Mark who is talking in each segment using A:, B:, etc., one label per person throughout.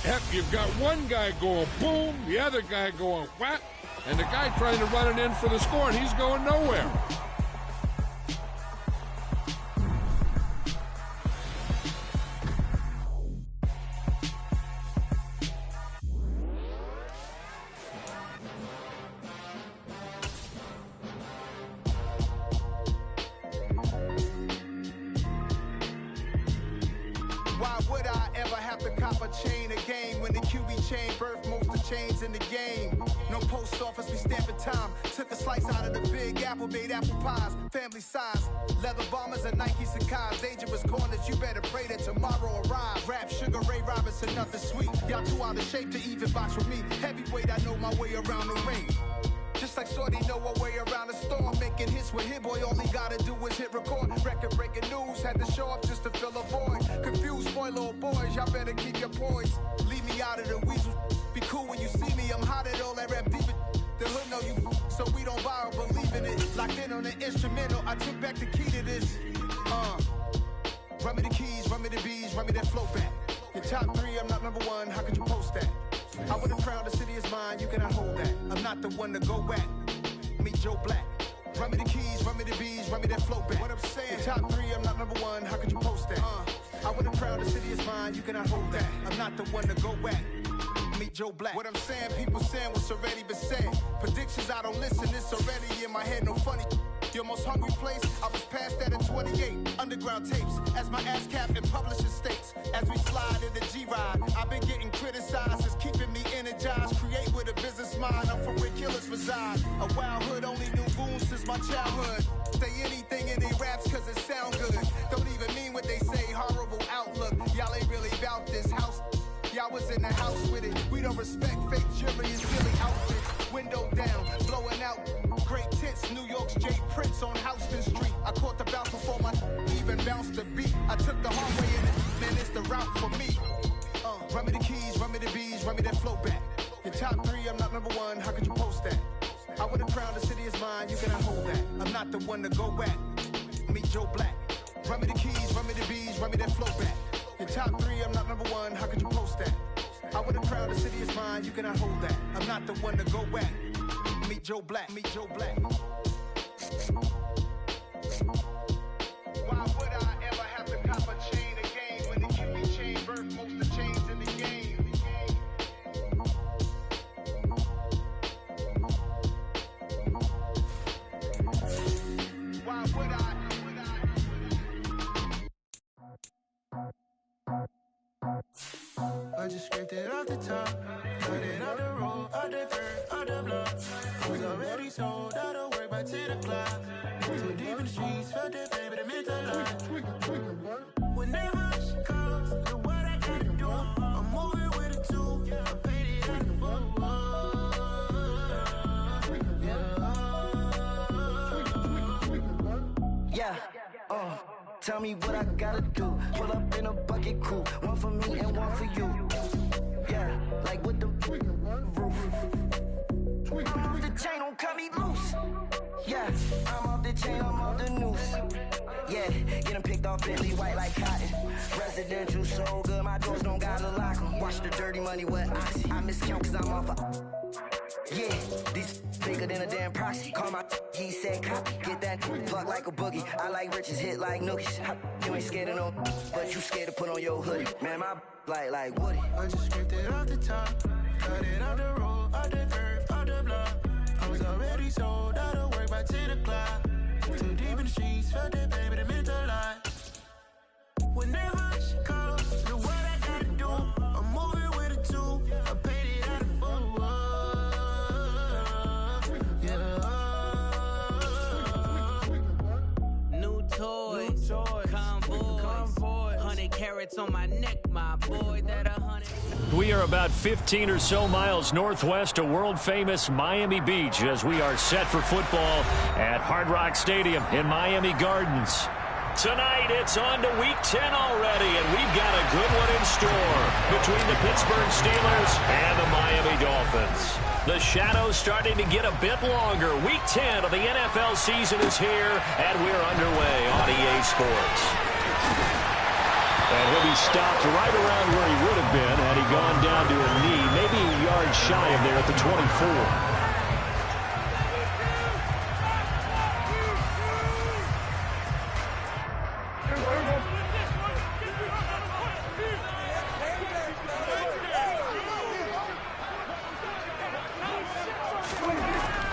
A: Heck, you've got one guy going boom, the other guy going whap, and the guy trying to run it in for the score, and he's going nowhere.
B: Why would I ever have to cop a chain a game when the QB chain birthed most of the chains in the game? No post office, we stamping time. Took a slice out of the big apple, made apple pies, family size. Leather bombers and Nike Sacai's. Dangerous corners, you better pray that tomorrow arrives. Rap, Sugar Ray Robinson, nothing sweet. Y'all too out of shape to even box with me. Heavyweight, I know my way around the ring. Just like Shorty know a way around the storm. Making hits with Hit Boy, all he gotta do is hit record. Record-breaking news, had to show up just to fill a void. Confused, spoiled little boys, y'all better keep your poise. Leave me out of the weasel. Be cool when you see me, I'm hot at all that rap deep. The hood know you, so we don't borrow, believe in it. Locked in on the instrumental, I took back the key to this. Run me the keys, run me the bees, run me that flow back. Your top three, I'm not number one, how could you post that? I would have crowned the city is mine, you cannot hold that. I'm not the one to go back. Meet Joe Black. Run me the keys, run me the bees, run me that flow back. What I'm saying, your top three, I'm not number one, how could you post that? I would have crowned the city is mine, you cannot hold that. I'm not the one to go back. Meet Joe Black. What I'm saying, people saying what's already been said. Predictions, I don't listen, it's already in my head, no funny. Your most hungry place, I was past that at 28. Underground tapes, as my ass cap in publishing states. As we slide in the G-Ride, I've been getting criticized, it's keeping me energized. Create with a business mind, I'm from where killers reside. A wild hood, only knew goons since my childhood. Say anything in they raps cause it sound good. Don't even mean what they say, horrible outlook. Y'all ain't really about this house. Y'all was in the house with it. We don't respect fake jewelry and silly outfits. Window down, blowing out. Great tits, New York's J. Prince on Houston Street. I caught the bounce before my even bounced the beat. I took the hard way in it, man, it's the route for me. Run me the keys, run me the bees, run me that flow back. Your top three, I'm not number one, how could you post that? I would have crowned the city is mine, you cannot hold that. I'm not the one to go back. Meet Joe Black. Run me the keys, run me the bees, run me that flow back. Your top three, I'm not number one, how could you post that? I would have crowned the city is mine, you cannot hold that. I'm not the one to go back. Meet Joe Black, meet Joe Black. Why would I ever have to cop a chain a game when the QB chain birthed most of the chains in the game? Why would I?
C: I just scraped it off the top, cut it off the road, off the curb, off the block. I was already sold out of work by 10 o'clock. Too deep in the streets, felt that pain, but it meant a lot. Whenever she calls, know what I gotta do. I'm moving with a two, I paid it out the full.
D: Yeah, tell me what I gotta do. Pull up in a bucket crew, one for me and one for you. Yeah, like with the roof. I'm off the chain, don't cut me loose. Yeah, I'm off the chain, I'm off the noose. Yeah, getting picked off Bentley white like cotton. Residential so good, my doors don't gotta lock 'em. Watch the dirty money with oxy. I miscount cause I'm off a... Yeah, these bigger than a damn proxy. Call my he said copy. Get that fuck like a boogie. I like riches, hit like nookies. You ain't scared of no, but you scared to put on your hoodie. Man, my like Woody.
C: I just scraped it off the top, cut it off the road, off the curb, off the block. I was already sold out of work by 10 o'clock. Too deep in the streets, felt that pain, but it meant a lot. Whenever she calls, know what I gotta do. I'm moving with a two, I paid it out of full.
E: Yeah. New toys, convoys, 100 carats on my neck, my boy, that 100.
F: We are about 15 or so miles northwest of world-famous Miami Beach as we are set for football at Hard Rock Stadium in Miami Gardens. Tonight, it's on to Week 10 already, and we've got a good one in store between the Pittsburgh Steelers and the Miami Dolphins. The shadow's starting to get a bit longer. Week 10 of the NFL season is here, and we're underway on EA Sports. And he'll be stopped right around where he would have been had he gone down to a knee, maybe a yard shy of there at the 24.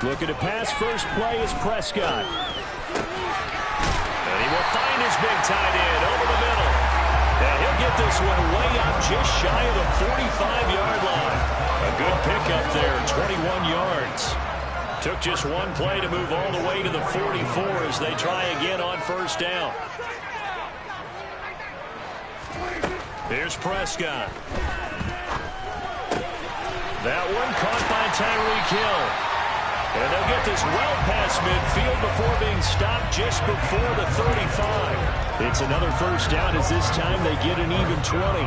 F: Looking to pass first play is Prescott. And he will find his big tight end over the middle. And he'll get this one way up just shy of the 45-yard line. A good pickup there, 21 yards. Took just one play to move all the way to the 44 as they try again on first down. Here's Prescott. That one caught by Tyreek Hill. And they'll get this well past midfield before being stopped just before the 35. It's another first down as this time they get an even 20.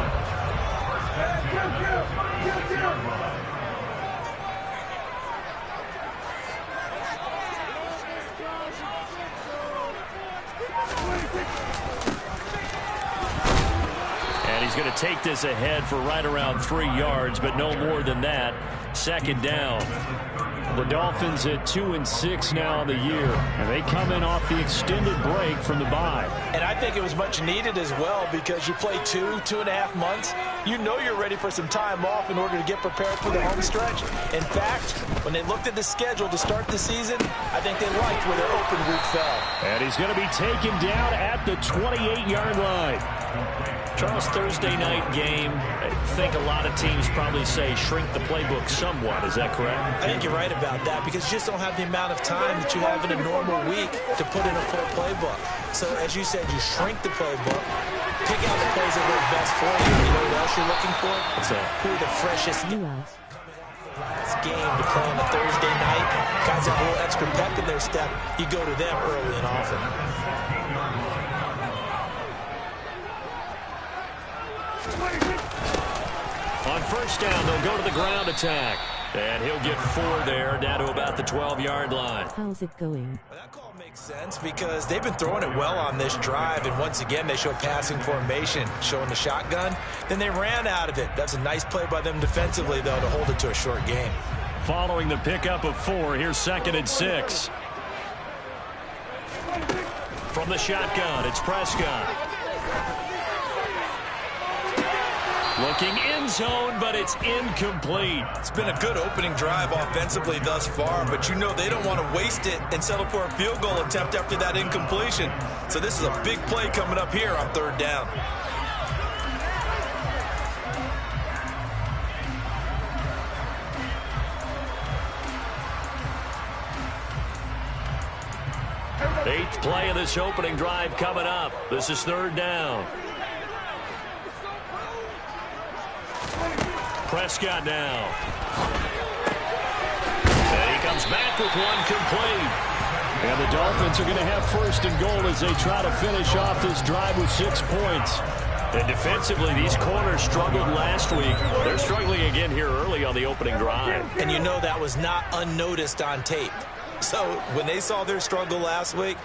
F: And he's going to take this ahead for right around 3 yards, but no more than that. Second down. The Dolphins at 2-6 now on the year, and they come in off the extended break from the bye.
G: And I think it was much needed as well because you play 2.5 months. You know you're ready for some time off in order to get prepared for the home stretch. In fact, when they looked at the schedule to start the season, I think they liked where their open week fell.
F: And he's going to be taken down at the 28-yard line. Charles, Thursday night game, I think a lot of teams probably say shrink the playbook somewhat. Is that correct?
G: I think you're right about that because you just don't have the amount of time that you have in a normal week to put in a full playbook. So, as you said, you shrink the playbook, pick out the plays that work best for you. You know what else you're looking for?
F: What's that?
G: Who are the freshest last game to play on a Thursday night? Guys have a little extra pep in their step. You go to them early and often.
F: On first down, they'll go to the ground attack. And he'll get 4 there, down to about the 12-yard line.
H: How's it going?
G: Well, that call makes sense because they've been throwing it well on this drive. And once again, they show passing formation, showing the shotgun. Then they ran out of it. That's a nice play by them defensively, though, to hold it to a short game.
F: Following the pickup of 4, here's 2nd and 6. From the shotgun, it's Prescott. Looking end zone, but it's incomplete.
G: It's been a good opening drive offensively thus far, but you know they don't want to waste it and settle for a field goal attempt after that incompletion. So this is a big play coming up here on 3rd down.
F: Eighth play of this opening drive coming up. This is 3rd down. Prescott now. And he comes back with one complete. And the Dolphins are going to have 1st and goal as they try to finish off this drive with 6 points. And defensively, these corners struggled last week. They're struggling again here early on the opening drive.
G: And you know that was not unnoticed on tape. So when they saw their struggle last week,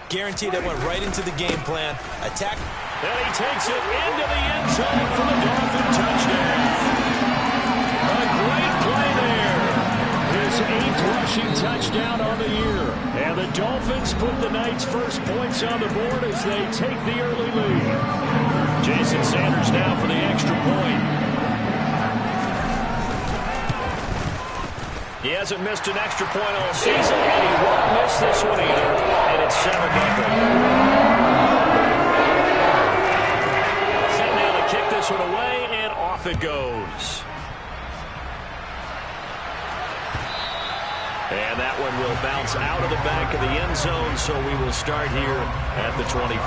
G: guaranteed they went right into the game plan. Attack.
F: And he takes it into the end zone for the Dolphin touchdown. A great play there. His 8th rushing touchdown on the year. And the Dolphins put the night's first points on the board as they take the early lead. Jason Sanders now for the extra point. He hasn't missed an extra point all season, and he won't miss this one either. And it's 7-0. Set now to kick this one away, and off it goes. And that one will bounce out of the back of the end zone, so we will start here at the 25.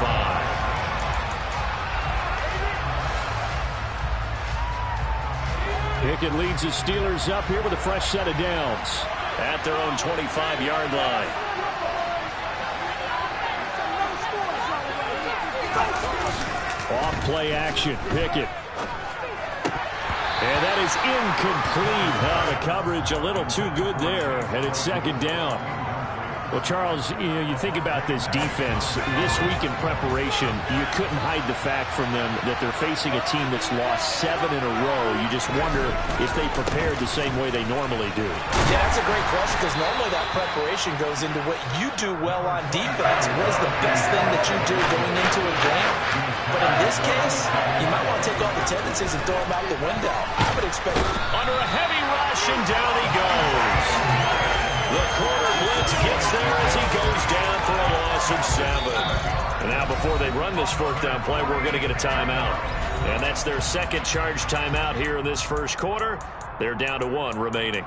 F: Pickett leads the Steelers up here with a fresh set of downs at their own 25-yard line. Off play action, Pickett. And that is incomplete. The coverage a little too good there, and it's 2nd down. Well, Charles, you think about this defense. This week in preparation, you couldn't hide the fact from them that they're facing a team that's lost 7 in a row. You just wonder if they prepared the same way they normally do.
G: Yeah, that's a great question because normally that preparation goes into what you do well on defense. What is the best thing that you do going into a game? But in this case, you might want to take all the tendencies and throw them out the window. I would expect
F: under a heavy rush, and down he goes. The corner blitz gets there as he goes down for a loss of 7. And now before they run this 4th down play, we're going to get a timeout. And that's their second charge timeout here in this first quarter. They're down to 1 remaining.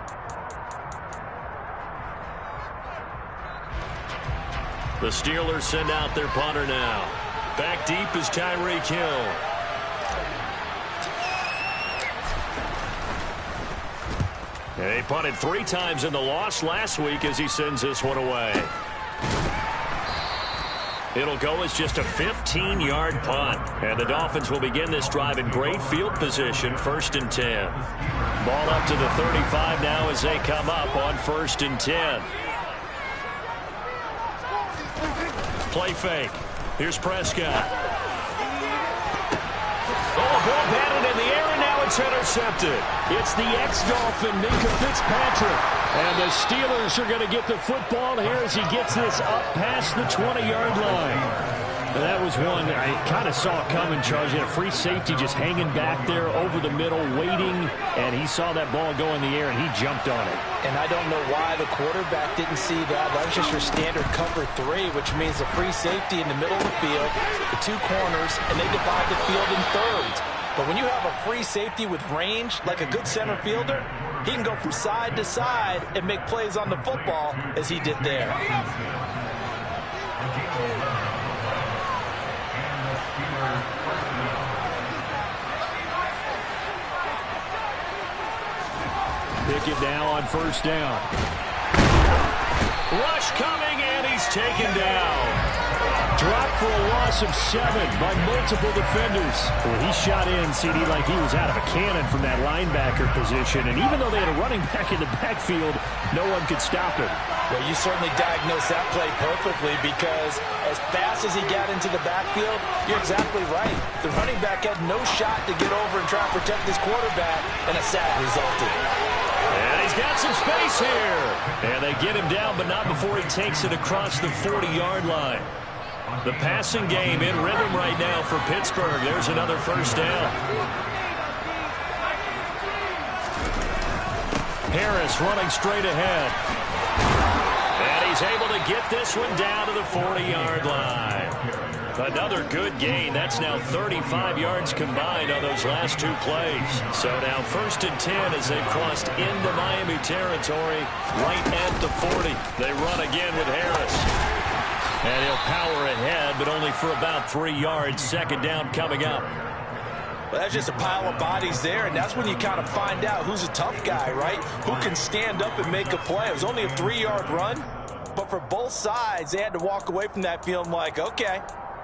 F: The Steelers send out their punter now. Back deep is Tyreek Hill. And he punted 3 times in the loss last week as he sends this one away. It'll go as just a 15-yard punt. And the Dolphins will begin this drive in great field position, 1st and 10. Ball up to the 35 now as they come up on 1st and 10. Play fake. Here's Prescott. Oh, ball batted in the air, and now it's intercepted. It's the ex-Dolphin, Minka Fitzpatrick. And the Steelers are going to get the football here as he gets this up past the 20-yard line. And that was one I kind of saw coming, Charles. You had a free safety just hanging back there over the middle, waiting, and he saw that ball go in the air, and he jumped on it.
G: And I don't know why the quarterback didn't see that. That was just your standard cover 3, which means a free safety in the middle of the field, the 2 corners, and they divide the field in thirds. But when you have a free safety with range, like a good center fielder, he can go from side to side and make plays on the football as he did there.
F: Pick it now on 1st down. Rush coming, and he's taken down. Dropped for a loss of 7 by multiple defenders. Well, he shot in, CD, like he was out of a cannon from that linebacker position. And even though they had a running back in the backfield, no one could stop him.
G: Well, you certainly diagnosed that play perfectly because as fast as he got into the backfield, you're exactly right. The running back had no shot to get over and try to protect his quarterback, and a sack resulted.
F: And he's got some space here. And they get him down, but not before he takes it across the 40-yard line. The passing game in rhythm right now for Pittsburgh. There's another 1st down. Harris running straight ahead. And he's able to get this one down to the 40-yard line. Another good gain. That's now 35 yards combined on those last 2 plays. So now 1st and 10 as they've crossed into Miami territory right at the 40. They run again with Harris. And he'll power ahead, but only for about 3 yards. 2nd down coming up.
G: Well, that's just a pile of bodies there, and that's when you kind of find out who's a tough guy, right? Who can stand up and make a play. It was only a 3-yard run, but for both sides, they had to walk away from that feeling like, okay,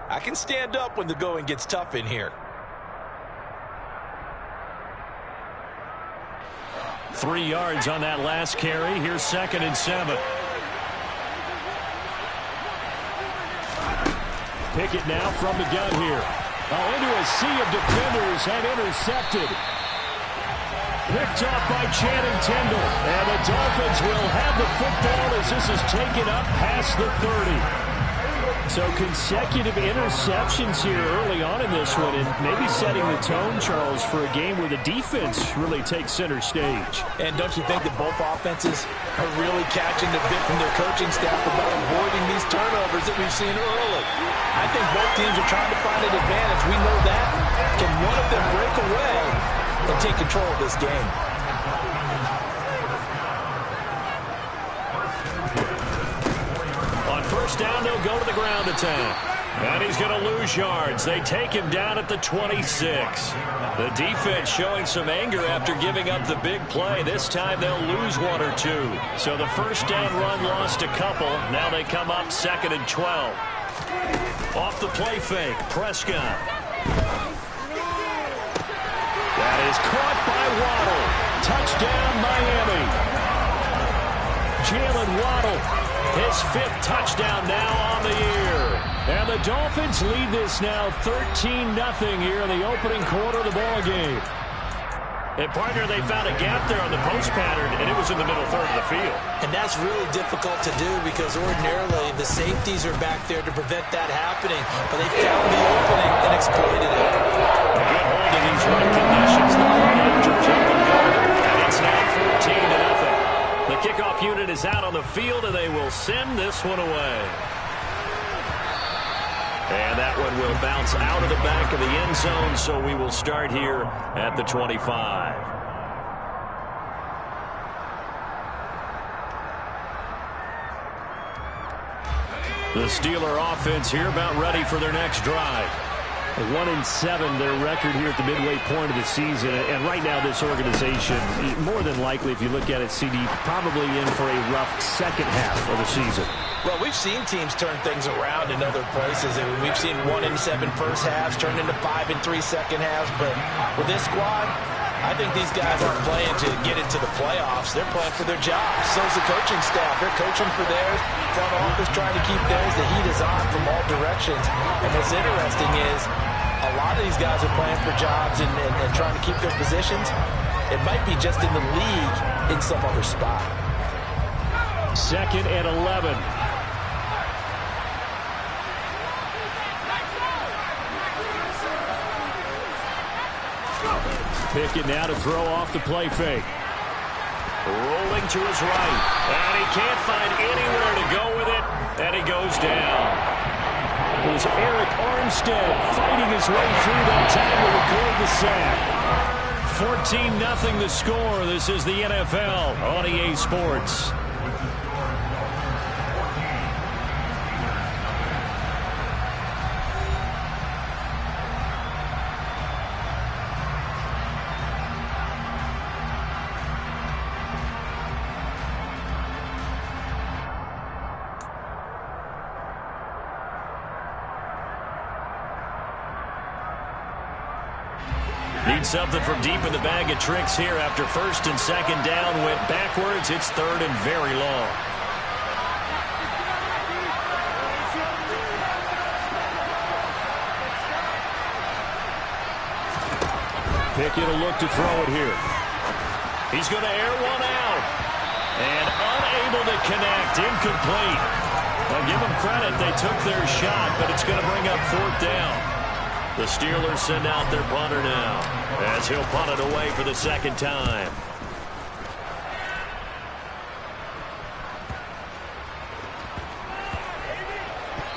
G: I can stand up when the going gets tough in here.
F: 3 yards on that last carry. Here's 2nd and 7. Pickett now from the gun here. Oh, into a sea of defenders and intercepted. Picked off by Channing Tindall. And the Dolphins will have the football as this is taken up past the 30. So consecutive interceptions here early on in this one, and maybe setting the tone, Charles, for a game where the defense really takes center stage.
G: And don't you think that both offenses are really catching the bit from their coaching staff about avoiding these turnovers that we've seen early? I think both teams are trying to find an advantage. We know that. Can one of them break away and take control of this game?
F: On 1st down, they'll go to the ground attack. And he's going to lose yards. They take him down at the 26. The defense showing some anger after giving up the big play. This time they'll lose 1 or 2. So the 1st down run lost a couple. Now they come up 2nd and 12. Off the play fake, Prescott. That is caught by Waddle. Touchdown, Miami. Jalen Waddle his 5th touchdown now on the year. And the Dolphins lead this now 13-0 here in the opening quarter of the ball game. And, partner, they found a gap there on the post pattern, and it was in the middle third of the field. And that's really difficult to do because ordinarily the safeties are back there to prevent that happening. But they found the opening and exploited it. A good hold in these run conditions. The point after jumping Gardner. And it's now 14-0. The kickoff unit is out on the field, and they will send this one away. And that one will bounce out of the back of the end zone, so we will start here at the 25. The Steeler offense here about ready for their next drive. 1-7, their record here at the midway point of the season. And right now this organization, more than likely, if you look at it, CD, probably in for a rough second half of the season. Well, we've seen teams turn things around in other places. I mean, we've seen 1-7 first halves turn into 5-3 second halves. But with this squad, I think these guys aren't playing to get into the playoffs. They're playing for their jobs. So's the coaching staff. They're coaching for theirs. Front office trying to keep theirs. The heat is on from all directions. And what's interesting is a lot of these guys are playing for jobs and trying to keep their positions. It might be just in the league in some other spot. 2nd and 11. Pickett now to throw off the play fake. Rolling to his right. And he can't find anywhere to go with it. And he goes down. It was Eric Armstead fighting his way through that time to record the sack. 14-0 the score. This is the NFL on EA Sports. Need something from deep in the bag of tricks here after 1st and 2nd down. Went backwards. It's 3rd and very long. Pickett will look to throw it here. He's going to air one out. And unable to connect. Incomplete. I'll give them credit. They took their shot, but it's going to bring up 4th down. The Steelers send out their punter now as he'll punt it away for the 2nd time.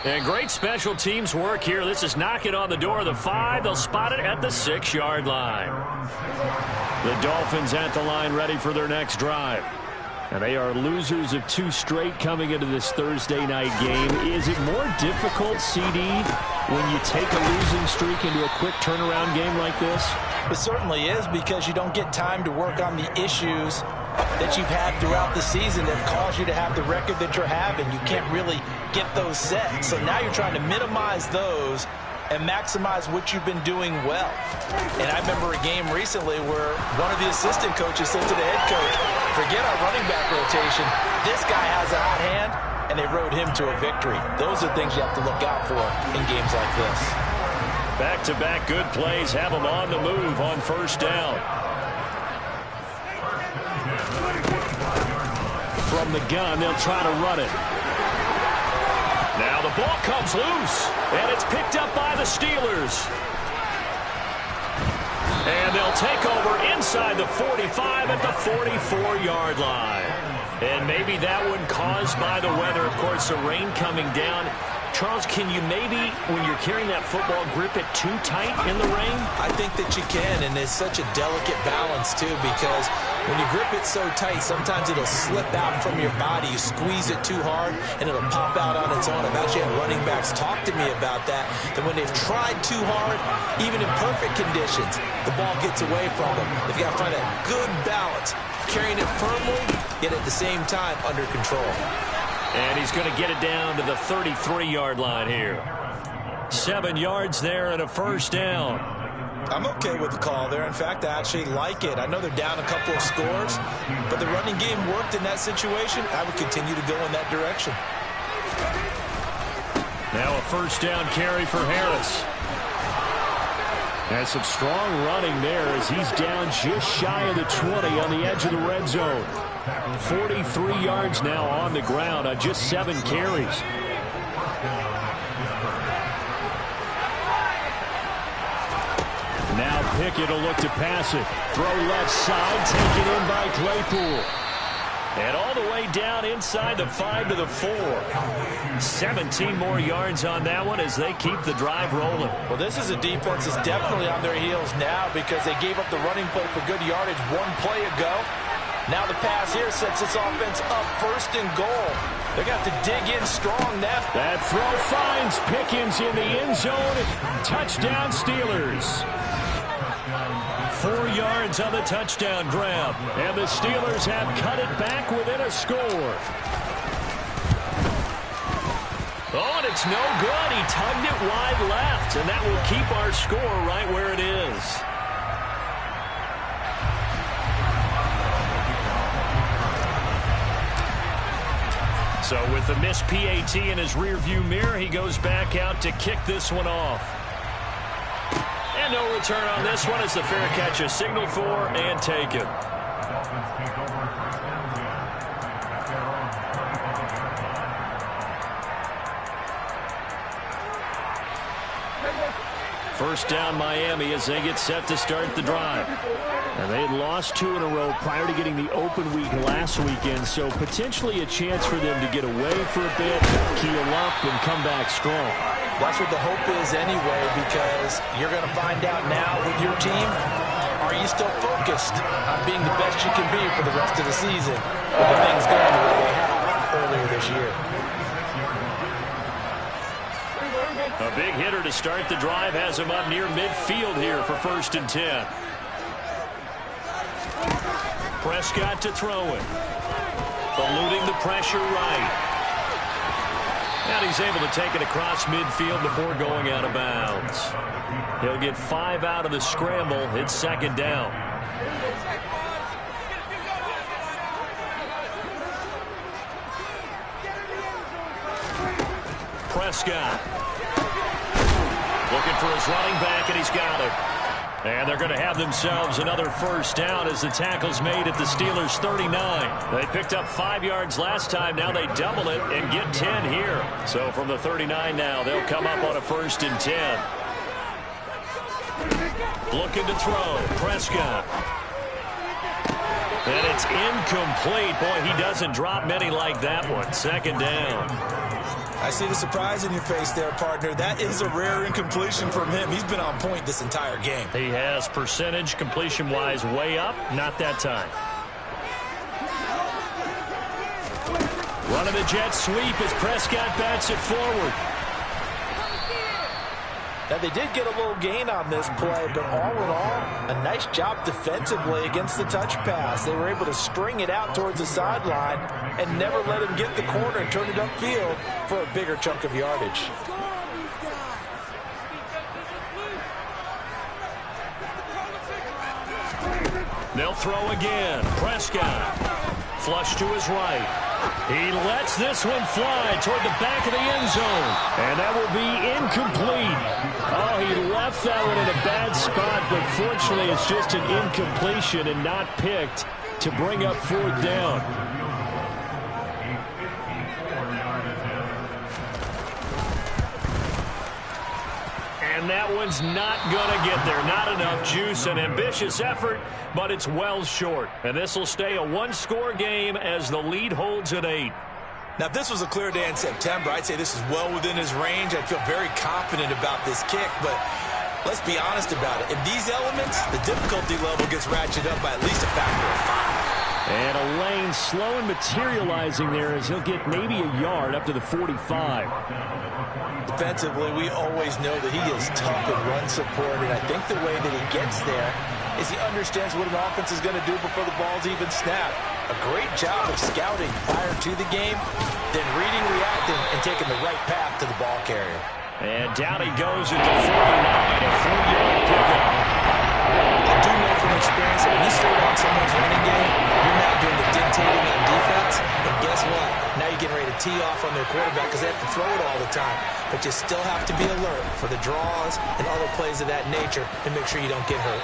F: And great special teams work here. This is knocking on the door of the 5. They'll spot it at the 6-yard line. The Dolphins at the line ready for their next drive. And they are losers of 2 straight coming into this Thursday night game. Is it more difficult, CD, when you take a losing streak into a quick turnaround game like this? It certainly is, because you don't get time to work on the issues that you've had throughout the season that caused you to have the record that you're having. You can't really get those set. So now you're trying to minimize those and maximize what you've been doing well. And I remember a game recently where one of the assistant coaches said to the head coach, forget our running back rotation. This guy has a hot hand, and they rode him to a victory. Those are things you have to look out for in games like this. Back-to-back good plays have them on the move on 1st down. From the gun, they'll try to run it. Now the ball comes loose, and it's picked up by the Steelers. And they'll take over inside the 45 at the 44-yard line. And maybe that one caused by the weather. Of course, the rain coming down. Charles, can you maybe, when you're carrying that football, grip it too tight in the rain? I think that you can, and it's such a delicate balance, too, because when you grip it so tight, sometimes it'll slip out from your body. You squeeze it too hard, and it'll pop out on its own. I've actually had running backs talk to me about that when they've tried too hard, even in perfect conditions, the ball gets away from them. They've got to find that good balance, carrying it firmly, yet at the same time under control. And he's going to get it down to the 33-yard line here. 7 yards there and a 1st down. I'm okay with the call there. In fact, I actually like it. I know they're down a couple of scores, but the running game worked in that situation. I would continue to go in that direction. Now a first down carry for Harris. Has some strong running there as he's down just shy of the 20 on the edge of the red zone. 43 yards now on the ground on just 7 carries. Now Pickett will look to pass it. Throw left side, taken in by Claypool. And all the way down inside the 5 to the 4. 17 more yards on that one as they keep the drive rolling.
G: Well, this is a defense that's definitely on their heels now because they gave up the running play for good yardage 1 play ago. Now the pass here sets this offense up 1st and goal. They're going to have to dig in strong now.
F: That throw finds Pickens in the end zone. Touchdown Steelers. 4 yards on the touchdown grab. And the Steelers have cut it back within a score. Oh, and it's no good. He tugged it wide left. And that will keep our score right where it is. So with the missed PAT in his rearview mirror, he goes back out to kick this one off. And no return on this one as the fair catch is signaled for and taken. First down Miami as they get set to start the drive. And they had lost 2 in a row prior to getting the open week last weekend, so potentially a chance for them to get away for a bit, keel up, and come back strong.
G: That's what the hope is anyway, because you're going to find out now with your team, are you still focused on being the best you can be for the rest of the season with the things going the way they have earlier this year?
F: A big hitter to start the drive has him up near midfield here for 1st and 10. Prescott to throw it. Eluding the pressure right. And he's able to take it across midfield before going out of bounds. He'll get 5 out of the scramble. It's 2nd down. Prescott. Looking for his running back, and he's got it. And they're going to have themselves another first down as the tackle's made at the Steelers' 39. They picked up 5 yards last time. Now they double it and get 10 here. So from the 39 now, they'll come up on a 1st and 10. Looking to throw. Prescott. And it's incomplete. Boy, he doesn't drop many like that one. 2nd down.
G: I see the surprise in your face there, partner. That is a rare incompletion from him. He's been on point this entire game.
F: He has percentage completion-wise way up. Not that time. Running the jet sweep as Prescott bats it forward.
G: Now, they did get a little gain on this play, but all in all, a nice job defensively against the touch pass. They were able to string it out towards the sideline and never let him get the corner and turn it upfield for a bigger chunk of yardage.
F: They'll throw again. Prescott. Flush to his right. He lets this one fly toward the back of the end zone. And that will be incomplete. Oh, he left that one in a bad spot, but fortunately it's just an incompletion and not picked to bring up 4th down. And that one's not going to get there. Not enough juice. An ambitious effort, but it's well short. And this will stay a 1-score game as the lead holds at 8.
G: Now, if this was a clear day in September, I'd say this is well within his range. I'd feel very confident about this kick, but let's be honest about it. In these elements, the difficulty level gets ratcheted up by at least a factor of 5.
F: And a lane slow and materializing there as he'll get maybe a yard up to the 45.
G: Defensively, we always know that he is tough and run support, and I think the way that he gets there is he understands what an offense is going to do before the ball's even snapped. A great job of scouting prior to the game, then reading, reacting, and taking the right path to the ball carrier.
F: And down he goes at the 49, a 4-yard pickup.
G: I do know from experience that when you slow down someone's running game, you're not doing the dictating on defense, and guess what? Now you're getting ready to tee off on their quarterback because because they have to throw it all the time. But you still have to be alert for the draws and other plays of that nature and make sure you don't get hurt.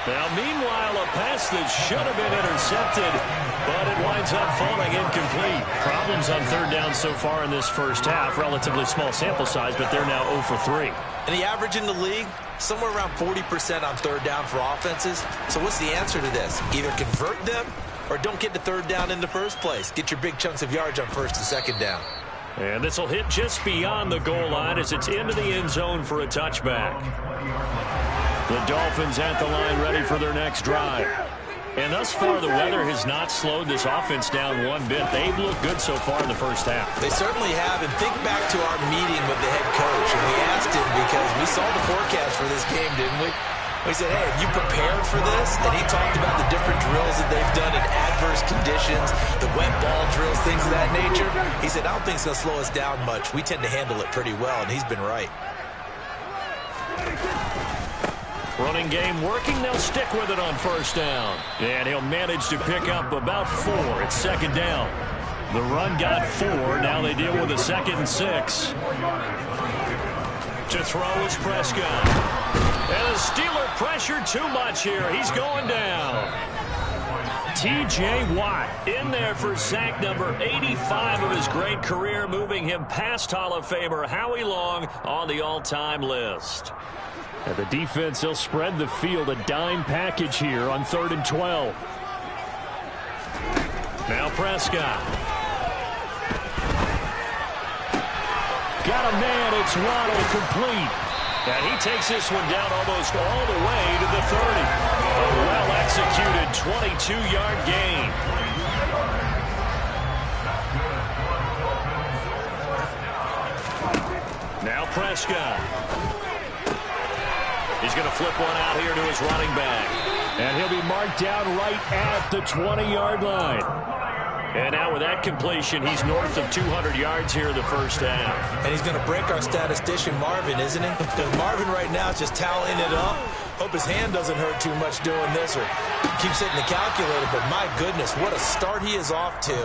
F: Now, meanwhile, a pass that should have been intercepted, but it winds up falling incomplete. Problems on third down so far in this first half. Relatively small sample size, but they're now 0 for 3.
G: And the average in the league, somewhere around 40% on third down for offenses. So what's the answer to this? Either convert them or don't get to third down in the first place. Get your big chunks of yards on first and second down.
F: And this will hit just beyond the goal line as it's into the end zone for a touchback. The Dolphins at the line ready for their next drive. And thus far, the weather has not slowed this offense down one bit. They've looked good so far in the first half.
G: They certainly have. And think back to our meeting with the head coach. And we asked him because we saw the forecast for this game, didn't we? We said, hey, have you prepared for this? And he talked about the different drills that they've done in adverse conditions, the wet ball drills, things of that nature. He said, I don't think it's going to slow us down much. We tend to handle it pretty well, and he's been right.
F: Running game working. They'll stick with it on first down. And he'll manage to pick up about 4. It's second down. The run got 4. Now they deal with a 2nd and 6. To throw is Prescott. And the Steeler pressure too much here. He's going down. T.J. Watt in there for sack number 85 of his great career, moving him past Hall of Famer Howie Long on the all-time list. And the defense, they'll spread the field, a dime package here on 3rd and 12. Now Prescott. Got a man, it's Waddle, complete. And he takes this one down almost all the way to the 30. A well-executed 22-yard gain. Now Prescott. He's going to flip one out here to his running back. And he'll be marked down right at the 20-yard line. And now with that completion, he's north of 200 yards here in the first half.
G: And he's going to break our statistician, Marvin, isn't he? Because Marvin right now is just tallying it up. Hope his hand doesn't hurt too much doing this or keeps hitting the calculator. But my goodness, what a start he is off to.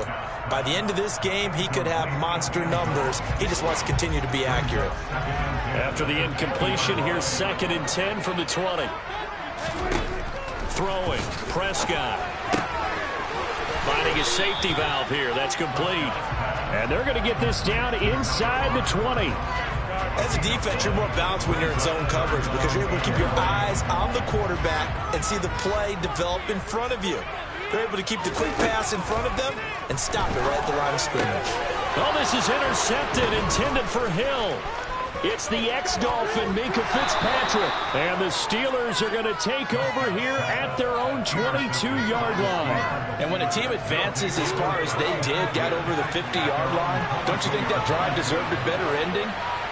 G: By the end of this game, he could have monster numbers. He just wants to continue to be accurate.
F: After the incompletion, here's 2nd and 10 from the 20. Throwing, Prescott. Finding his safety valve here. That's complete. And they're going to get this down inside the 20.
G: As a defense, you're more balanced when you're in zone coverage because you're able to keep your eyes on the quarterback and see the play develop in front of you. They're able to keep the quick pass in front of them and stop it right at the line of scrimmage.
F: Oh, this is intercepted, intended for Hill. It's the ex-Dolphin, Minkah Fitzpatrick. And the Steelers are going to take over here at their own 22-yard line.
H: And when a team advances as far as they did, got over the 50-yard line, don't you think that drive deserved a better ending?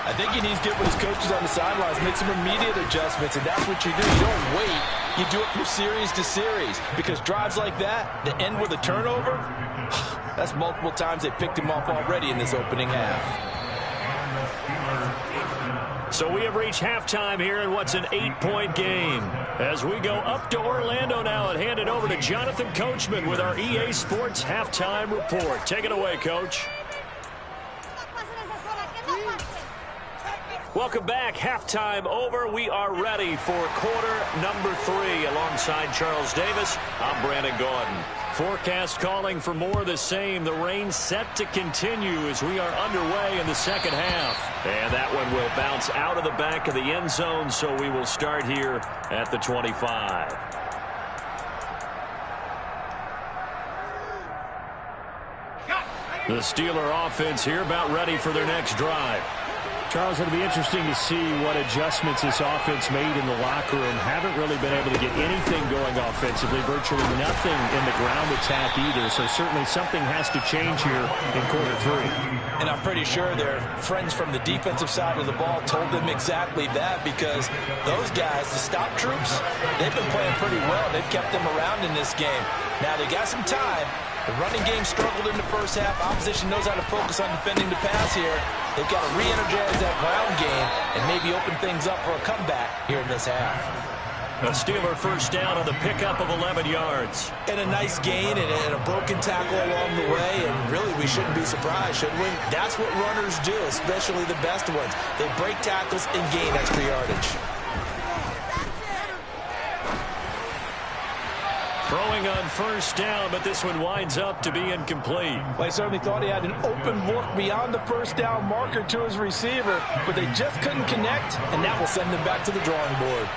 H: I think he needs to get with his coaches on the sidelines, make some immediate adjustments, and that's what you do. You don't wait. You do it from series to series because drives like that end with a turnover, that's multiple times they picked him off already in this opening half.
F: So we have reached halftime here in what's an 8-point game. As we go up to Orlando now and hand it over to Jonathan Coachman with our EA Sports Halftime Report. Take it away, Coach. Welcome back. Halftime over. We are ready for quarter number 3. Alongside Charles Davis, I'm Brandon Gordon. Forecast calling for more of the same. The rain set to continue as we are underway in the second half. And that one will bounce out of the back of the end zone, so we will start here at the 25. The Steeler offense here about ready for their next drive. Charles, it'll be interesting to see what adjustments this offense made in the locker room. Haven't really been able to get anything going offensively, virtually nothing in the ground attack either. So certainly something has to change here in quarter 3.
H: And I'm pretty sure their friends from the defensive side of the ball told them exactly that because those guys, the stop troops, they've been playing pretty well. They've kept them around in this game. Now they got some time. The running game struggled in the first half. Opposition knows how to focus on defending the pass here. They've got to re-energize that ground game and maybe open things up for a comeback here in this half.
F: A Steeler first down on the pickup of 11 yards.
G: And a nice gain and a broken tackle along the way, and really we shouldn't be surprised, should we? That's what runners do, especially the best ones. They break tackles and gain extra yardage.
F: Throwing on first down, but this one winds up to be incomplete.
G: Well, I certainly thought he had an open look beyond the first down marker to his receiver, but they just couldn't connect, and that will send them back to the drawing board.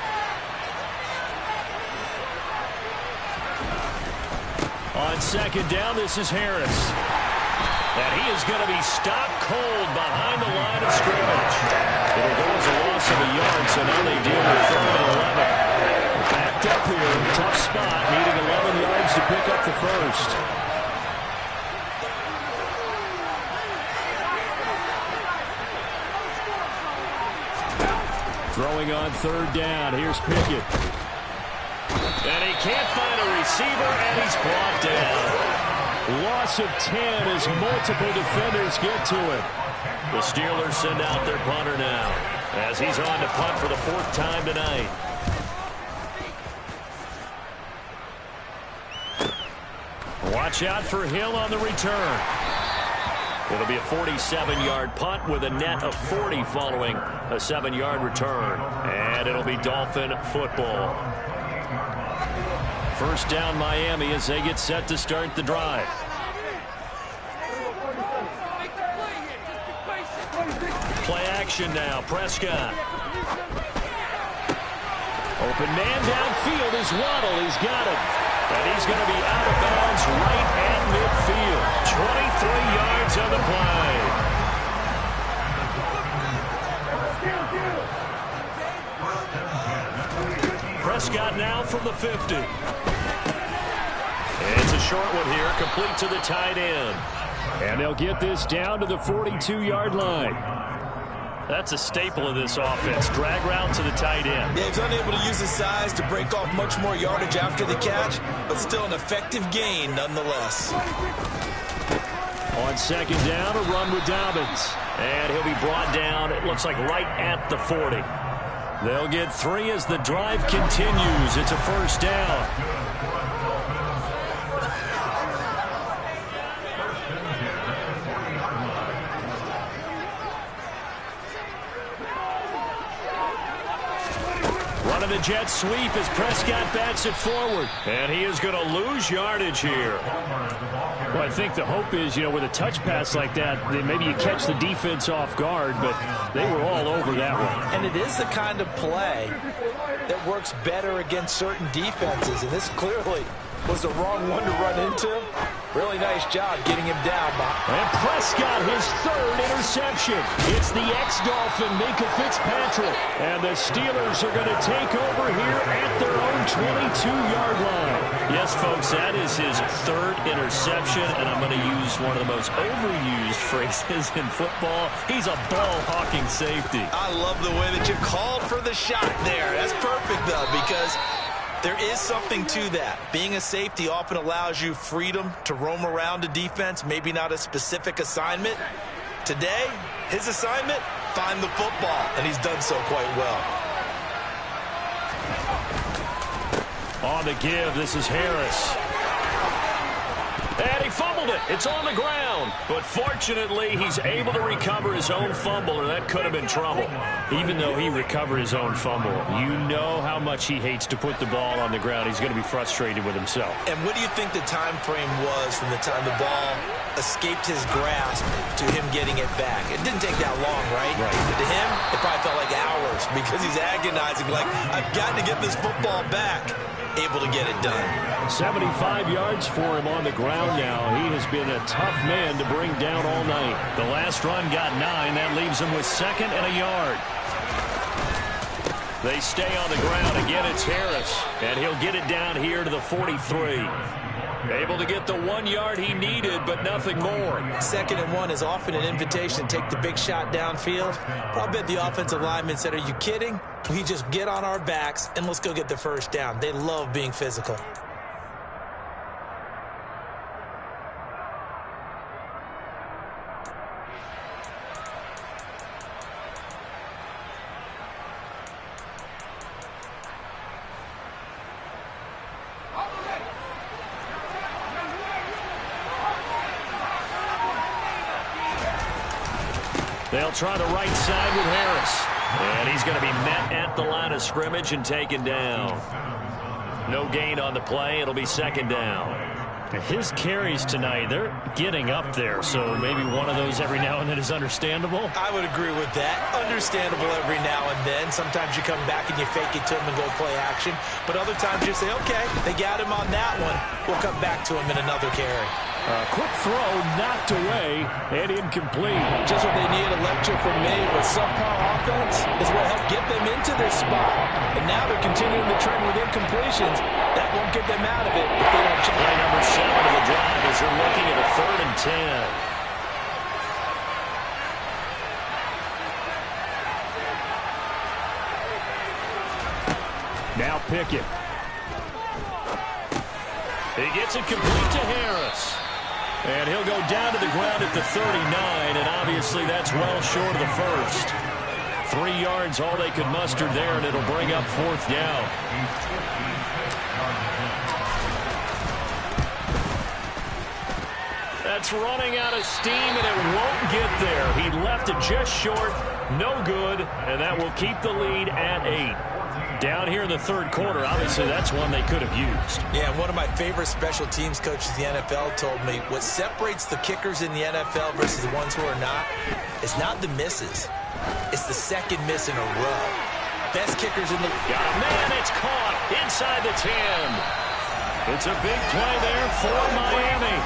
F: On second down, this is Harris. And he is going to be stopped cold behind the line of scrimmage. It'll go as a loss of a yard, so now they deal with 3rd and 11. Backed up here, tough spot, needing 11 yards to pick up the first. Throwing on 3rd down, here's Pickett. And he can't find a receiver, and he's brought down. Loss of 10 as multiple defenders get to it. The Steelers send out their punter now, as he's on to punt for the 4th time tonight. Watch out for Hill on the return. It'll be a 47-yard punt with a net of 40 following a 7-yard return. And it'll be Dolphin football. First down Miami as they get set to start the drive. Play action now. Prescott. Open man downfield is Waddle. He's got it. And he's going to be out of bounds right at midfield. 23 yards on the play. Prescott now from the 50. It's a short one here, complete to the tight end. And they'll get this down to the 42-yard line. That's a staple of this offense. Drag route to the tight end.
G: Yeah, he's unable to use his size to break off much more yardage after the catch, but still an effective gain nonetheless.
F: On second down, a run with Dobbins. And he'll be brought down, it looks like right at the 40. They'll get 3 as the drive continues. It's a first down. Running the jet sweep as Prescott bats it forward. And he is going to lose yardage here. Well, I think the hope is, with a touch pass like that, maybe you catch the defense off guard, but they were all over that one.
G: And it is the kind of play that works better against certain defenses, and this clearly was the wrong one to run into. Really nice job getting him down.
F: And Prescott, his 3rd interception. It's the ex-Dolphin, Minka Fitzpatrick. And the Steelers are going to take over here at their own 22-yard line. Yes, folks, that is his 3rd interception, and I'm going to use one of the most overused phrases in football. He's a ball-hawking safety.
G: I love the way that you called for the shot there. That's perfect, though, because there is something to that. Being a safety often allows you freedom to roam around a defense, maybe not a specific assignment. Today, his assignment, find the football, and he's done so quite well.
F: On the give, this is Harris. And he fumbled it. It's on the ground. But fortunately, he's able to recover his own fumble, or that could have been trouble. Even though he recovered his own fumble, you know how much he hates to put the ball on the ground. He's going to be frustrated with himself.
G: And what do you think the time frame was from the time the ball escaped his grasp to him getting it back? It didn't take that long, right? To him, it probably felt like hours because he's agonizing, like, I've got to get this football back. Able to get it done.
F: 75 yards for him on the ground now. He has been a tough man to bring down all night. The last run got 9. That leaves him with 2nd and a yard. They stay on the ground. Again, it's Harris. And he'll get it down here to the 43. Able to get the 1 yard he needed, but nothing more.
G: 2nd and 1 is often an invitation to take the big shot downfield. But I bet the offensive lineman said, are you kidding? We just get on our backs and let's go get the first down. They love being physical.
F: They'll try the right side with Harris. And he's going to be met at the line of scrimmage and taken down. No gain on the play. It'll be second down. His carries tonight, they're getting up there, so maybe one of those every now and then is understandable.
G: I would agree with that. Understandable every now and then. Sometimes you come back and you fake it to him and go play action. But other times you say, okay, they got him on that one. We'll come back to him in another carry.
F: Quick throw, knocked away, and incomplete.
G: Just what they needed a lecture from me with subpar offense is what helped get them into this spot. And now they're continuing the trend with incompletions. That won't get them out of it if they don't check.
F: Play number 7 of the drive as they're looking at a 3rd and 10. Now Pickett. He gets it complete to Harris. And he'll go down to the ground at the 39, and obviously that's well short of the first. 3 yards, all they could muster there, and it'll bring up 4th down. That's running out of steam, and it won't get there. He left it just short, no good, and that will keep the lead at 8. Down here in the 3rd quarter, obviously that's one they could have used.
G: Yeah, one of my favorite special teams coaches in the NFL told me what separates the kickers in the NFL versus the ones who are not is not the misses. It's the second miss in a row. Best kickers in the...
F: Got a man, it's caught inside the 10. It's a big play there for Miami.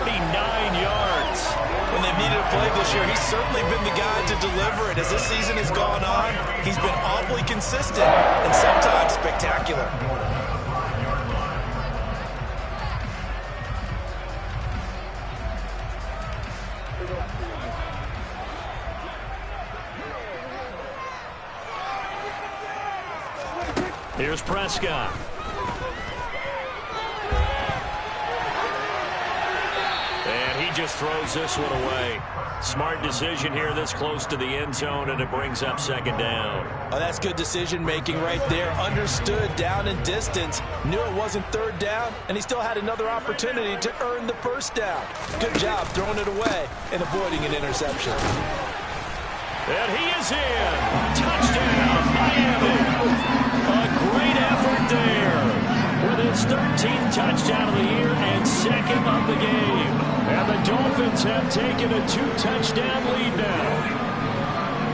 F: 49 yards.
G: When they've needed a play this year, he's certainly been the guy to deliver it. As this season has gone on, he's been awfully consistent and sometimes spectacular.
F: Here's Prescott. And he just throws this one away. Smart decision here this close to the end zone, and it brings up 2nd down.
G: Oh, that's good decision-making right there. Understood down and distance. Knew it wasn't 3rd down, and he still had another opportunity to earn the 1st down. Good job throwing it away and avoiding an interception.
F: And he is in. Touchdown, Miami. A great effort there with his 13th touchdown of the year and 2nd of the game. And the Dolphins have taken a 2-touchdown lead now.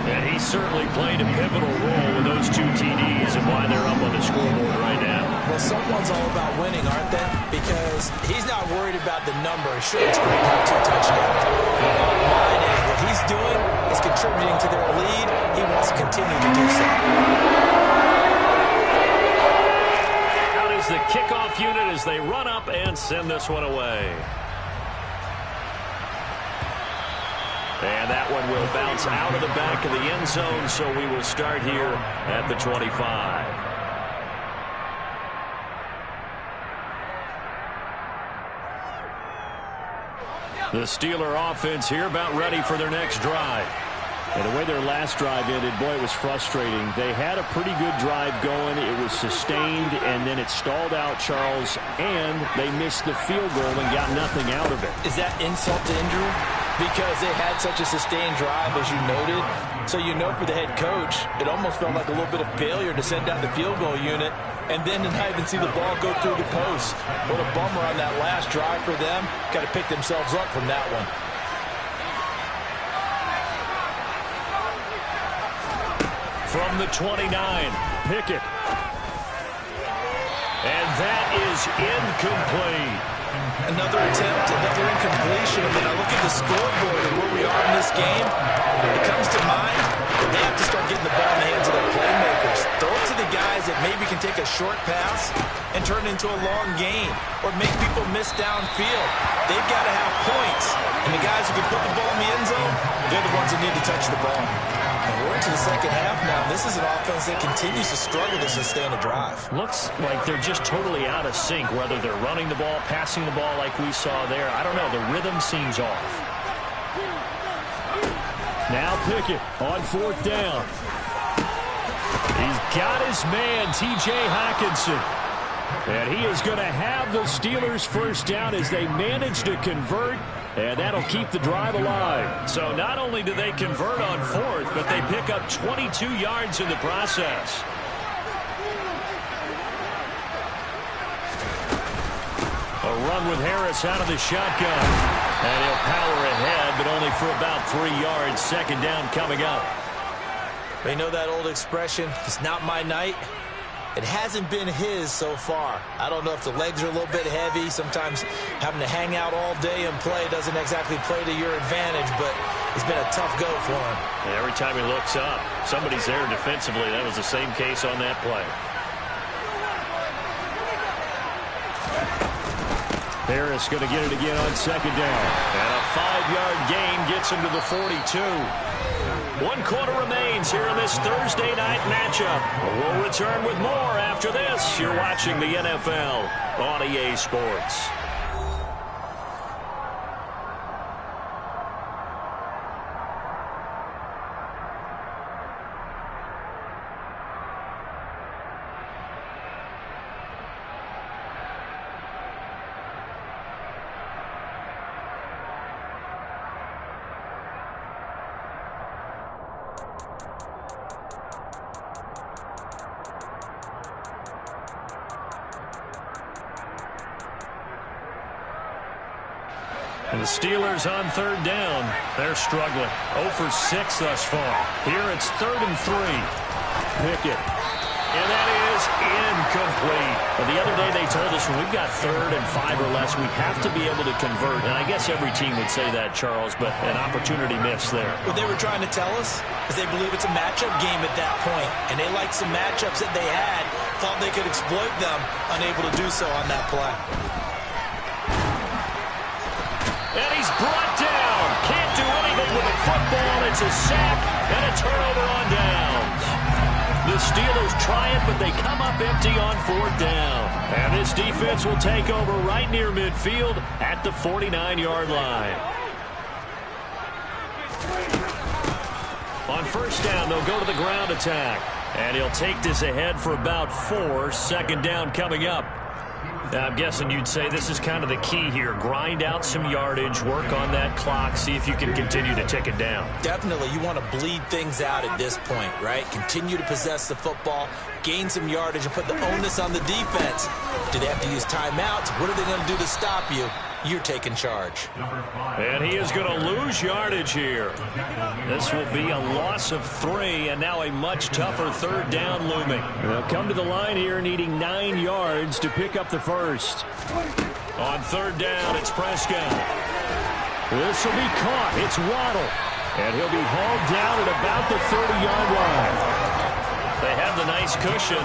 F: And he certainly played a pivotal role with those 2 TDs and why they're up on the scoreboard right now.
G: Well, someone's all about winning, aren't they? Because he's not worried about the number. Sure, it's great to have 2 touchdowns. The bottom line is what he's doing is contributing to their lead. He wants to continue to do so.
F: Out is the kickoff unit as they run up and send this one away. And that one will bounce out of the back of the end zone, so we will start here at the 25. The Steeler offense here about ready for their next drive. And the way their last drive ended, boy, it was frustrating. They had a pretty good drive going. It was sustained, and then it stalled out, Charles, and they missed the field goal and got nothing out of it.
G: Is that insult to injury? Because they had such a sustained drive, as you noted. So you know for the head coach, it almost felt like a little bit of failure to send out the field goal unit and then to not even see the ball go through the post. What a bummer on that last drive for them. Got to pick themselves up from that one.
F: From the 29, Pickett. And that is incomplete.
G: Another attempt, another incompletion. And when I look at the scoreboard and where we are in this game, it comes to mind that they have to start getting the ball in the hands of their playmakers. Throw it to the guys that maybe can take a short pass and turn it into a long gain or make people miss downfield. They've got to have points. And the guys who can put the ball in the end zone, they're the ones that need to touch the ball. And we're into the second half now. This is an offense that continues to struggle to sustain a drive.
F: Looks like they're just totally out of sync, whether they're running the ball, passing the ball like we saw there. I don't know. The rhythm seems off. Now Pickett on 4th down. He's got his man, T.J. Hockenson. And he is going to have the Steelers' first down as they manage to convert And that'll keep the drive alive. So not only do they convert on fourth, but they pick up 22 yards in the process. A run with Harris out of the shotgun. And he'll power ahead, but only for about 3 yards. Second down coming up.
G: They know that old expression, it's not my night. It hasn't been his so far. I don't know if the legs are a little bit heavy. Sometimes having to hang out all day and play doesn't exactly play to your advantage, but it's been a tough go for him.
F: And every time he looks up, somebody's there defensively. That was the same case on that play. Harris going to get it again on second down. And a 5-yard gain gets him to the 42. 1 quarter remains here in this Thursday night matchup. We'll return with more after this. You're watching the NFL on EA Sports. And the Steelers on third down. They're struggling. 0 for 6 thus far. Here it's 3rd and 3. Pickett. And that is incomplete. But the other day they told us when we've got 3rd and 5 or less, we have to be able to convert. And I guess every team would say that, Charles, but an opportunity missed there.
G: What they were trying to tell us is they believe it's a matchup game at that point. And they liked some matchups that they had, thought they could exploit them, unable to do so on that play.
F: And he's brought down. Can't do anything with the football. It's a sack and a turnover on downs. The Steelers try it, but they come up empty on 4th down. And this defense will take over right near midfield at the 49-yard line. On 1st down, they'll go to the ground attack. And he'll take this ahead for about 4. 2nd down coming up. Now, I'm guessing you'd say this is kind of the key here. Grind out some yardage, work on that clock, see if you can continue to tick it down.
G: Definitely. You want to bleed things out at this point, right? Continue to possess the football, gain some yardage, and put the onus on the defense. Do they have to use timeouts? What are they going to do to stop you? You're taking charge.
F: And he is going to lose yardage here. This will be a loss of 3, and now a much tougher 3rd down looming. They'll come to the line here needing 9 yards to pick up the first. On 3rd down, it's Prescott. This will be caught. It's Waddle. And he'll be hauled down at about the 30-yard line. They have the nice cushion.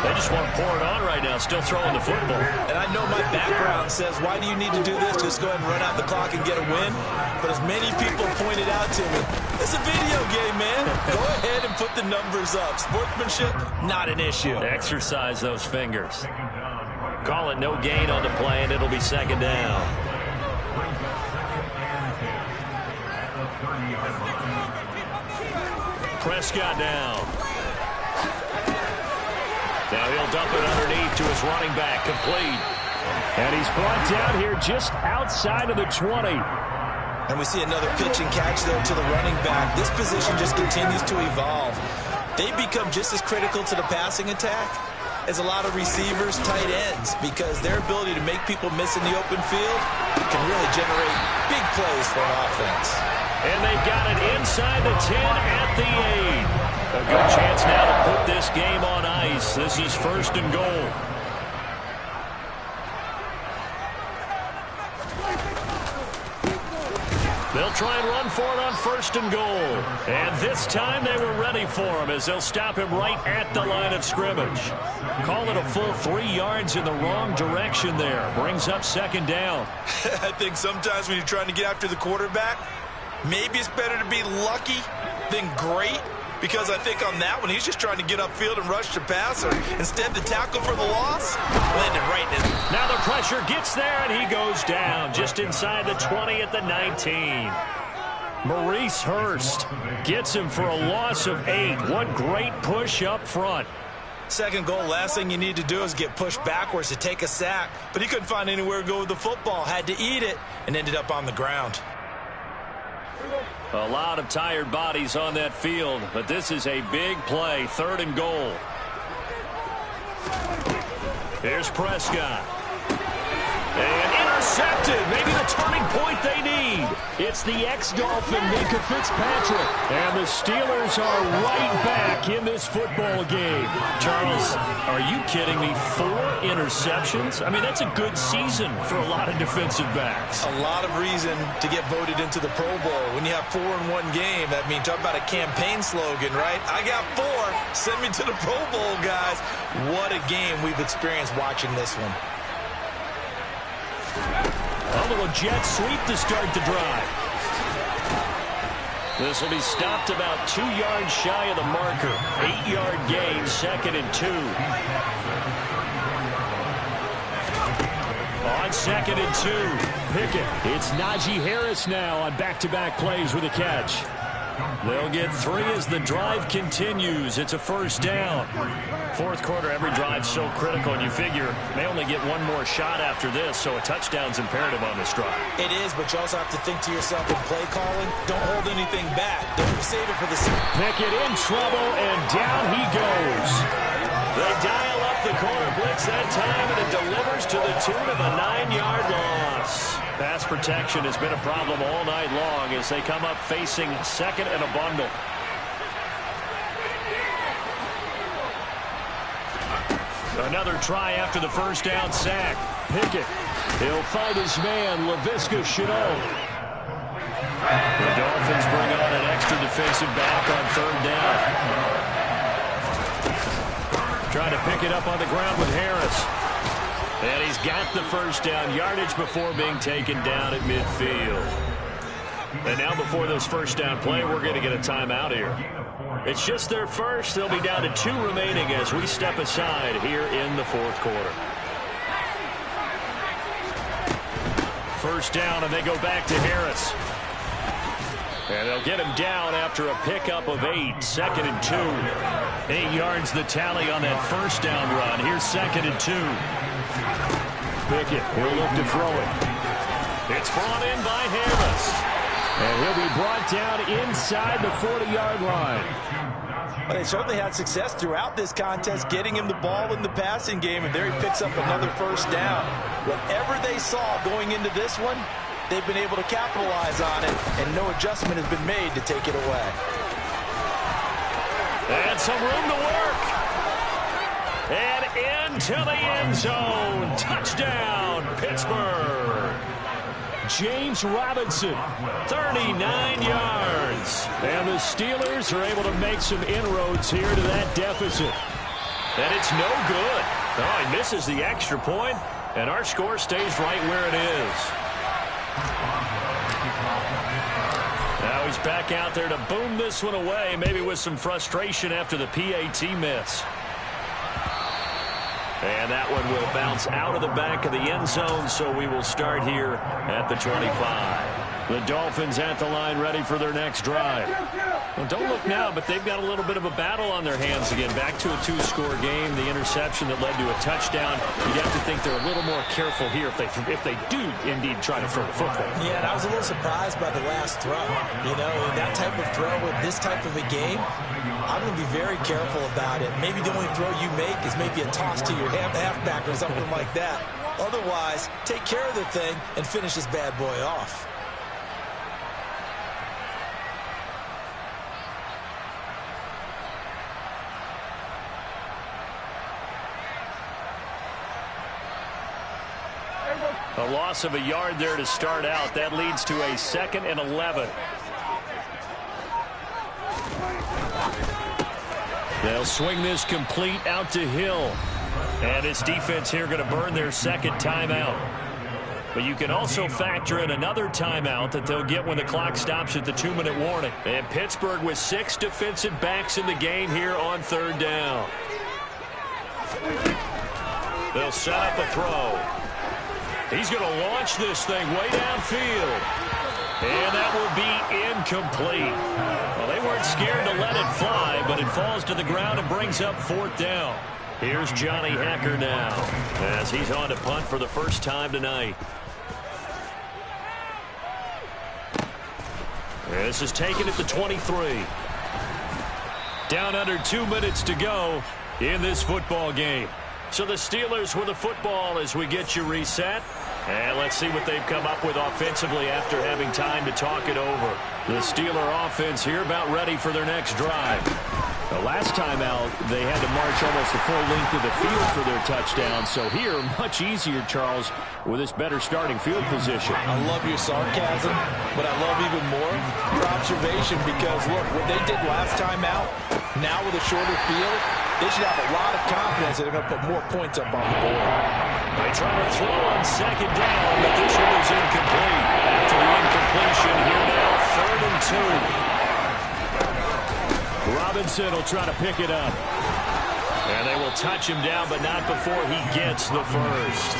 F: They just want to pour it on right now, still throwing the football.
G: And I know my background says, why do you need to do this? Just go ahead and run out the clock and get a win. But as many people pointed out to me, it's a video game, man. Go ahead and put the numbers up. Sportsmanship, not an issue.
F: Exercise those fingers. Call it no gain on the play, and it'll be 2nd down. Prescott down. Now he'll dump it underneath to his running back, complete. And he's brought down here just outside of the 20.
G: And we see another pitch and catch there to the running back. This position just continues to evolve. They become just as critical to the passing attack as a lot of receivers, tight ends, because their ability to make people miss in the open field can really generate big plays for an offense.
F: And they've got it inside the 10 at the 8. A good chance now to put this game on ice. This is 1st and goal. They'll try and run for it on 1st and goal. And this time they were ready for him as they'll stop him right at the line of scrimmage. Call it a full 3 yards in the wrong direction there. Brings up 2nd down.
G: I think sometimes when you're trying to get after the quarterback, maybe it's better to be lucky than great, because I think on that one, he's just trying to get upfield and rush the passer. Instead, the tackle for the loss landed right in his.
F: Now the pressure gets there, and he goes down just inside the 20 at the 19. Maurice Hurst gets him for a loss of 8. What great push up front.
G: Second goal, last thing you need to do is get pushed backwards to take a sack. But he couldn't find anywhere to go with the football, had to eat it, and ended up on the ground.
F: A lot of tired bodies on that field, but this is a big play, 3rd and goal. Here's Prescott. And intercepted. Maybe the turning point they need. It's the ex-Dolphin, Minka Fitzpatrick. And the Steelers are right back in this football game. Charles, are you kidding me? 4 interceptions? I mean, that's a good season for a lot of defensive backs.
G: A lot of reason to get voted into the Pro Bowl. When you have 4 in one game, that means talk about a campaign slogan, right? I got 4. Send me to the Pro Bowl, guys. What a game we've experienced watching this one.
F: A little jet sweep to start the drive. This will be stopped about 2 yards shy of the marker. 8-yard gain, 2nd and 2. On 2nd and 2, Pickett. It's Najee Harris now on back-to-back plays with a catch. They'll get 3 as the drive continues. It's a 1st down. 4th quarter, every drive so critical, and you figure they only get 1 more shot after this, so a touchdown's imperative on this drive.
G: It is, but you also have to think to yourself in play calling, don't hold anything back. Don't save it for the season.
F: Pickett in trouble, and down he goes. They dial up the corner blitz that time, and it delivers to the tune of a 9-yard loss. Pass protection has been a problem all night long as they come up facing 2nd and a bundle. Another try after the 1st down sack. Pickett. He'll find his man, Laviska Shenault. The Dolphins bring on an extra defensive back on 3rd down. Trying to pick it up on the ground with Harris. And he's got the 1st down yardage before being taken down at midfield. And now before this 1st down play, we're going to get a timeout here. It's just their first. They'll be down to 2 remaining as we step aside here in the 4th quarter. 1st down, and they go back to Harris. And they'll get him down after a pickup of 8. 2nd and 2. 8 yards the tally on that 1st down run. Here's 2nd and 2. Pickett, he'll look to throw it. It's brought in by Harris. And he'll be brought down inside the 40-yard line.
G: Well, they certainly had success throughout this contest, getting him the ball in the passing game, and there he picks up another 1st down. Whatever they saw going into this one, they've been able to capitalize on it, and no adjustment has been made to take it away.
F: And some room to work. And into the end zone. Touchdown, Pittsburgh. James Robinson, 39 yards. And the Steelers are able to make some inroads here to that deficit. And it's no good. Oh, he misses the extra point, and our score stays right where it is. Now he's back out there to boom this one away, maybe with some frustration after the PAT miss. And that one will bounce out of the back of the end zone, so we will start here at the 25. The Dolphins at the line ready for their next drive. Well, don't look now, but they've got a little bit of a battle on their hands again. Back to a 2-score game. The interception that led to a touchdown. You have to think they're a little more careful here if they do indeed try to throw the football.
G: Yeah, and I was a little surprised by the last throw. You know, that type of throw with this type of a game, I'm going to be very careful about it. Maybe the only throw you make is maybe a toss to your halfback or something like that. Otherwise, take care of the thing and finish this bad boy off.
F: A loss of a yard there to start out. That leads to a 2nd and 11. They'll swing this complete out to Hill. And his defense here going to burn their 2nd timeout. But you can also factor in another timeout that they'll get when the clock stops at the 2-minute warning. And Pittsburgh with 6 defensive backs in the game here on 3rd down. They'll set up a throw. He's going to launch this thing way downfield. And that will be incomplete. Well, they weren't scared to let it fly, but it falls to the ground and brings up 4th down. Here's Johnny Hacker now as he's on to punt for the first time tonight. This is taken at the 23. Down under 2 minutes to go in this football game. So the Steelers with the football as we get you reset. And let's see what they've come up with offensively after having time to talk it over. The Steeler offense here about ready for their next drive. The last time out, they had to march almost the full length of the field for their touchdown. So here, much easier, Charles, with this better starting field position.
G: I love your sarcasm, but I love even more your observation because, look, what they did last time out, now with a shorter field, they should have a lot of confidence that they're going to put more points up on the board.
F: They try to throw on 2nd down, but this one is incomplete. After the incompletion, here now, 3rd and 2. Robinson will try to pick it up. And they will touch him down, but not before he gets the first.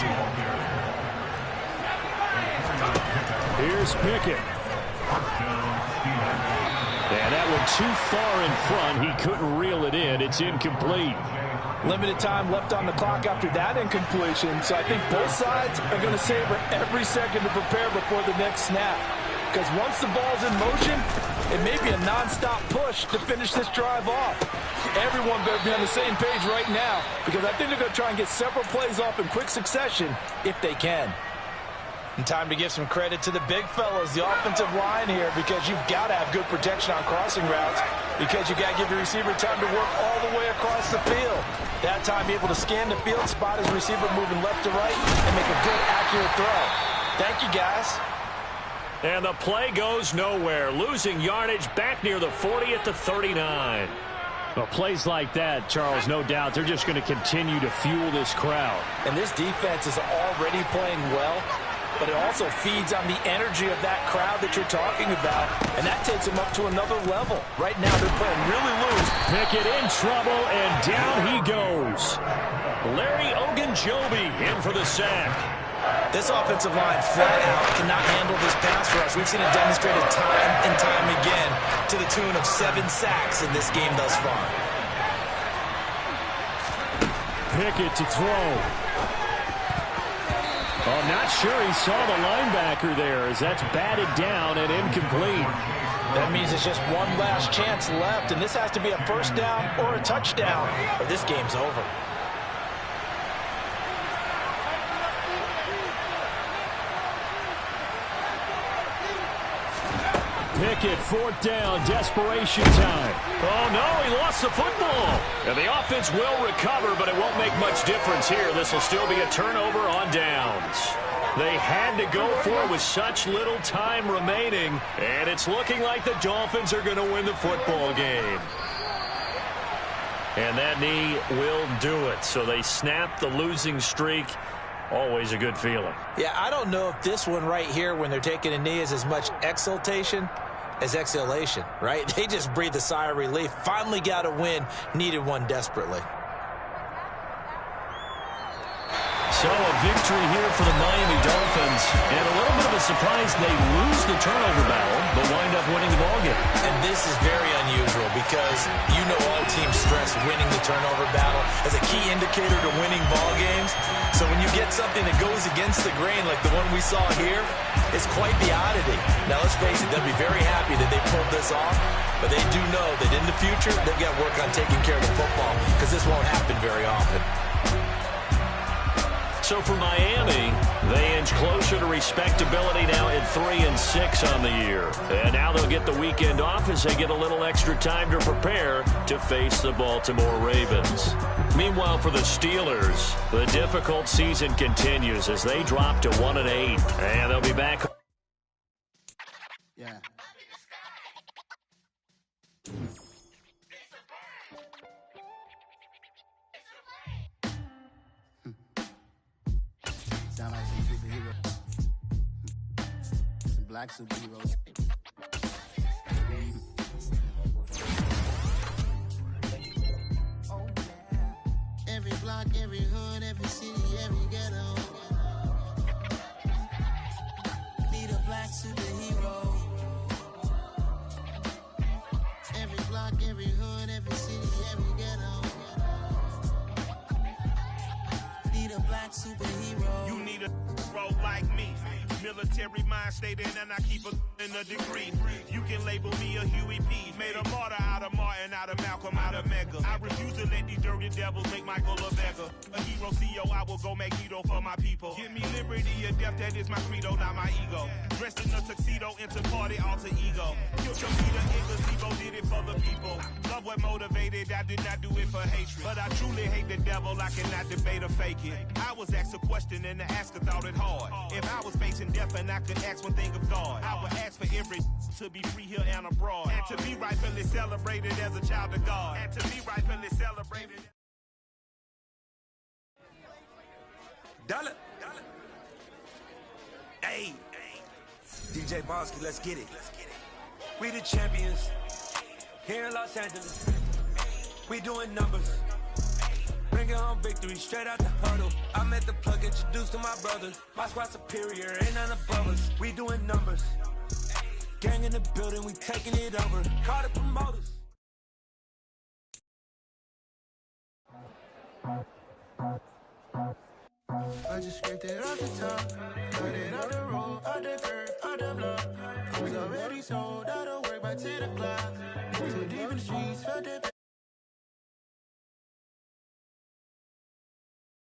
F: Here's Pickett. And that one too far in front. He couldn't reel it in. It's incomplete.
G: Limited time left on the clock after that incompletion. So I think both sides are going to savor every second to prepare before the next snap. Because once the ball's in motion, it may be a nonstop push to finish this drive off. Everyone better be on the same page right now because I think they're going to try and get several plays off in quick succession if they can. And time to give some credit to the big fellas, the offensive line here, because you've got to have good protection on crossing routes because you've got to give your receiver time to work all the way across the field. That time able to scan the field, spot his receiver moving left to right, and make a good, accurate throw. Thank you, guys.
F: And the play goes nowhere. Losing yardage back near the 40 at the 39. Well, plays like that, Charles, no doubt, they're just going to continue to fuel this crowd.
G: And this defense is already playing well, but it also feeds on the energy of that crowd that you're talking about, and that takes them up to another level. Right now, they're playing really loose.
F: Pickett in trouble, and down he goes. Larry Ogunjobi in for the sack.
G: This offensive line flat out cannot handle this pass rush. We've seen it demonstrated time and time again to the tune of 7 sacks in this game thus far.
F: Pickett to throw. Oh, not sure he saw the linebacker there as that's batted down and incomplete.
G: That means it's just one last chance left, and this has to be a first down or a touchdown, or this game's over.
F: Pickett, 4th down, desperation time. Oh, no, he lost the football. And the offense will recover, but it won't make much difference here. This will still be a turnover on downs. They had to go for it with such little time remaining, and it's looking like the Dolphins are going to win the football game. And that knee will do it. So they snap the losing streak. Always a good feeling.
G: Yeah, I don't know if this one right here when they're taking a knee is as much exultation as exhalation, right? They just breathed a sigh of relief. Finally got a win. Needed one desperately.
F: So a victory here for the Miami Dolphins. And a little bit of a surprise they lose the turnover battle, but wind up winning the ballgame.
G: And this is very unusual because you know all teams stress winning the turnover battle as a key indicator to winning ball games. So when you get something that goes against the grain like the one we saw here, it's quite the oddity. Now let's face it, they'll be very happy that they pulled this off, but they do know that in the future they've got to work on taking care of the football because this won't happen very often.
F: So for Miami, they inch closer to respectability now at 3-6 on the year. And now they'll get the weekend off as they get a little extra time to prepare to face the Baltimore Ravens. Meanwhile, for the Steelers, the difficult season continues as they drop to 1-8. And they'll be back.
B: Yeah. Sound like some superheroes. Some black superheroes. Every block, every hood, every city, every ghetto. Need a black superhero.
C: need a black superhero.
I: You need a role like me. Military mind state and I keep in a degree. You can label me a Huey P. Made a martyr out of Martin, out of Malcolm, out of Mega. I refuse to let these dirty devils make Michael a beggar. A hero CEO, I will go Magneto for my people. Give me liberty or death, that is my credo, not my ego. Dressed in a tuxedo, into party, alter ego. Killed your leader in gazebo, did it for the people. Love what motivated, I did not do it for hatred. But I truly hate the devil, I cannot debate or fake it. I was asked a question and the asker thought it hard. If I was facing death and I could ask one thing of God, I would ask for every to be free here and abroad. And to be rightfully celebrated as a child of God. And to be rightfully celebrated.
J: Dollar. Hey. DJ Bosky, let's get it. We the champions. Here in Los Angeles. We doing numbers. Bringing home victory straight out the huddle. I met the plug, introduced to my brothers. My squad superior, ain't none above us. We doing numbers. Gang in the building, we taking it over. Call the promoters.
C: I just scraped it off the top, cut it off the road, out the curve, out the block. I was already sold, out of work by 10 o'clock. Too deep in the street.